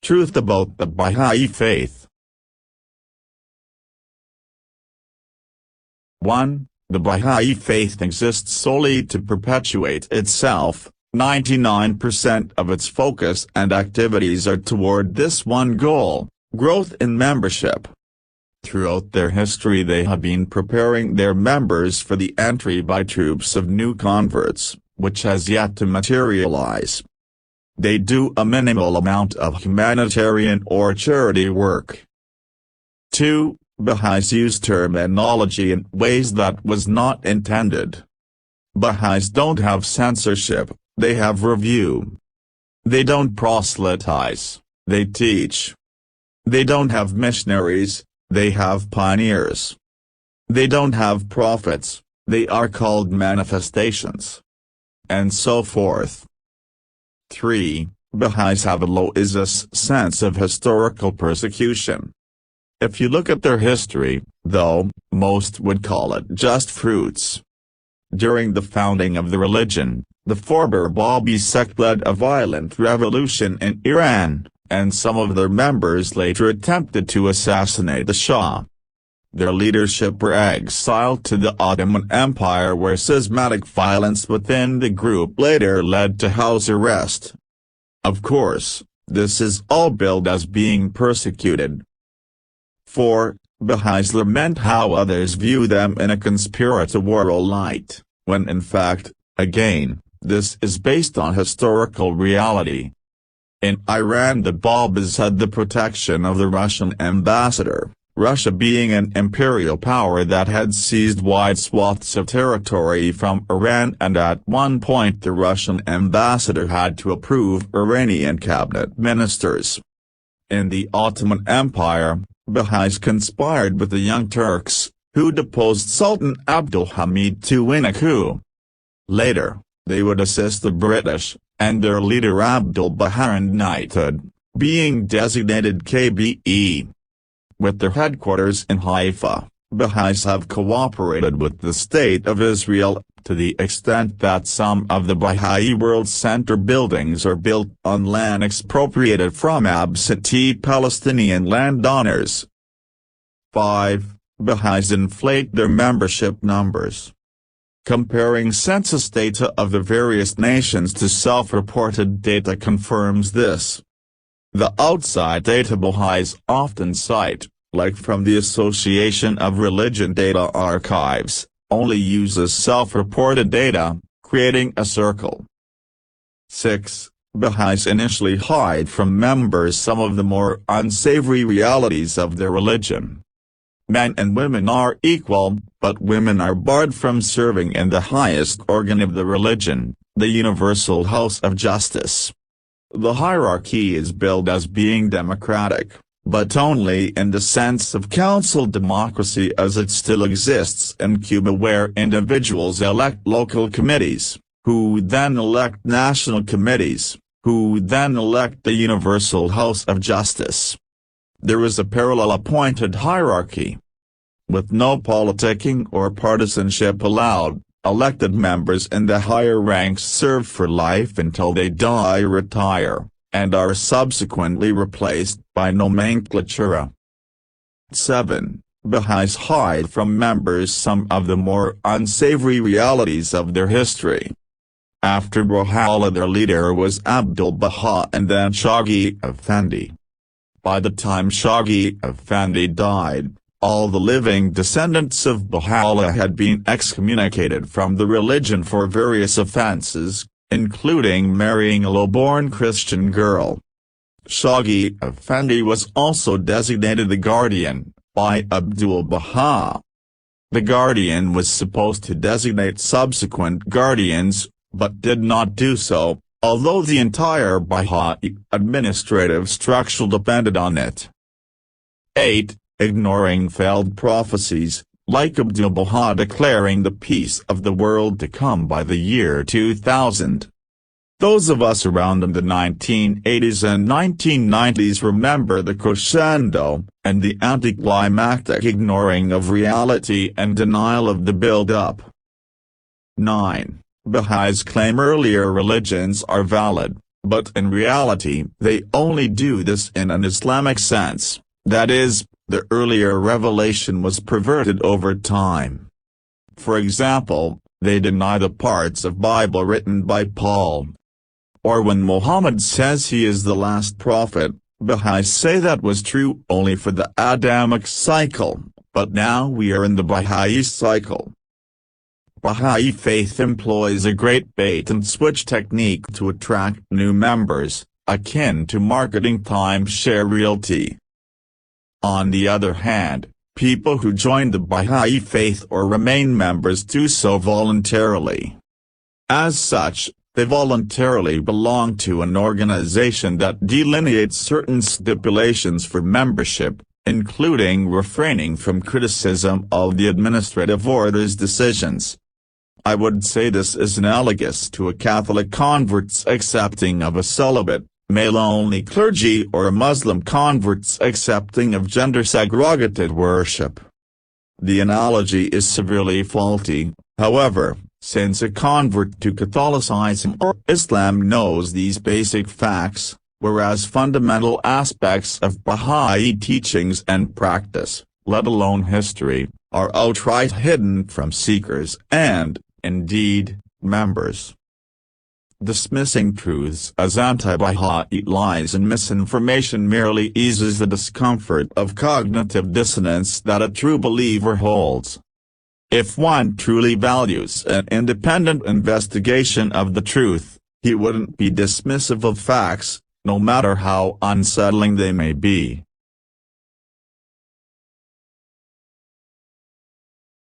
Truth about the Baha'i Faith. 1. The Baha'i Faith exists solely to perpetuate itself. 99% of its focus and activities are toward this one goal: growth in membership. Throughout their history they have been preparing their members for the entry by troops of new converts, which has yet to materialize. They do a minimal amount of humanitarian or charity work. 2. Baha'is use terminology in ways that was not intended. Baha'is don't have censorship, they have review. They don't proselytize, they teach. They don't have missionaries, they have pioneers. They don't have prophets, they are called manifestations. And so forth. 3. Baha'is have a low sense of historical persecution. If you look at their history, though, most would call it just fruits. During the founding of the religion, the former Baha'i sect led a violent revolution in Iran, and some of their members later attempted to assassinate the Shah. Their leadership were exiled to the Ottoman Empire, where schismatic violence within the group later led to house arrest. Of course, this is all billed as being persecuted. 4. Baha'is lament how others view them in a conspiratorial light, when in fact, again, this is based on historical reality. In Iran the Babis had the protection of the Russian ambassador, Russia being an imperial power that had seized wide swaths of territory from Iran, and at one point the Russian ambassador had to approve Iranian cabinet ministers. In the Ottoman Empire, Baha'is conspired with the Young Turks, who deposed Sultan Abdul Hamid to win a coup. Later, they would assist the British, and their leader Abdul Baha knighthood, being designated KBE. With their headquarters in Haifa, Baha'is have cooperated with the State of Israel, to the extent that some of the Baha'i World Center buildings are built on land expropriated from absentee Palestinian landowners. 5. Baha'is inflate their membership numbers. Comparing census data of the various nations to self-reported data confirms this. The outside data Baha'is often cite, like from the Association of Religion Data Archives, only uses self-reported data, creating a circle. 6. Baha'is initially hide from members some of the more unsavory realities of their religion. Men and women are equal, but women are barred from serving in the highest organ of the religion, the Universal House of Justice. The hierarchy is billed as being democratic, but only in the sense of council democracy as it still exists in Cuba, where individuals elect local committees, who then elect national committees, who then elect the Universal House of Justice. There is a parallel appointed hierarchy. With no politicking or partisanship allowed, elected members in the higher ranks serve for life until they die or retire, and are subsequently replaced by nomenclatura. 7. Baha'is hide from members some of the more unsavory realities of their history. After Baha'u'llah, their leader was Abdul Baha and then Shaghi Effendi. By the time Shaghi Effendi died, all the living descendants of Baha'u'llah had been excommunicated from the religion for various offenses, including marrying a low-born Christian girl. Shaghi Effendi was also designated the guardian, by Abdul Baha. The guardian was supposed to designate subsequent guardians, but did not do so, although the entire Baha'i administrative structure depended on it. 8. Ignoring failed prophecies, like Abdul Baha declaring the peace of the world to come by the year 2000. Those of us around in the 1980s and 1990s remember the crescendo, and the anticlimactic ignoring of reality and denial of the build-up. 9. Baha'is claim earlier religions are valid, but in reality they only do this in an Islamic sense, that is, the earlier revelation was perverted over time. For example, they deny the parts of Bible written by Paul. Or when Muhammad says he is the last prophet, Baha'is say that was true only for the Adamic cycle, but now we are in the Baha'i cycle. Baha'i Faith employs a great bait-and-switch technique to attract new members, akin to marketing timeshare realty. On the other hand, people who join the Baha'i Faith or remain members do so voluntarily. As such, they voluntarily belong to an organization that delineates certain stipulations for membership, including refraining from criticism of the administrative order's decisions. I would say this is analogous to a Catholic convert's accepting of a celibate, male-only clergy or a Muslim convert's accepting of gender-segregated worship. The analogy is severely faulty, however, since a convert to Catholicism or Islam knows these basic facts, whereas fundamental aspects of Baha'i teachings and practice, let alone history, are outright hidden from seekers and, indeed, members. Dismissing truths as anti-Baha'i lies and misinformation merely eases the discomfort of cognitive dissonance that a true believer holds. If one truly values an independent investigation of the truth, he wouldn't be dismissive of facts, no matter how unsettling they may be.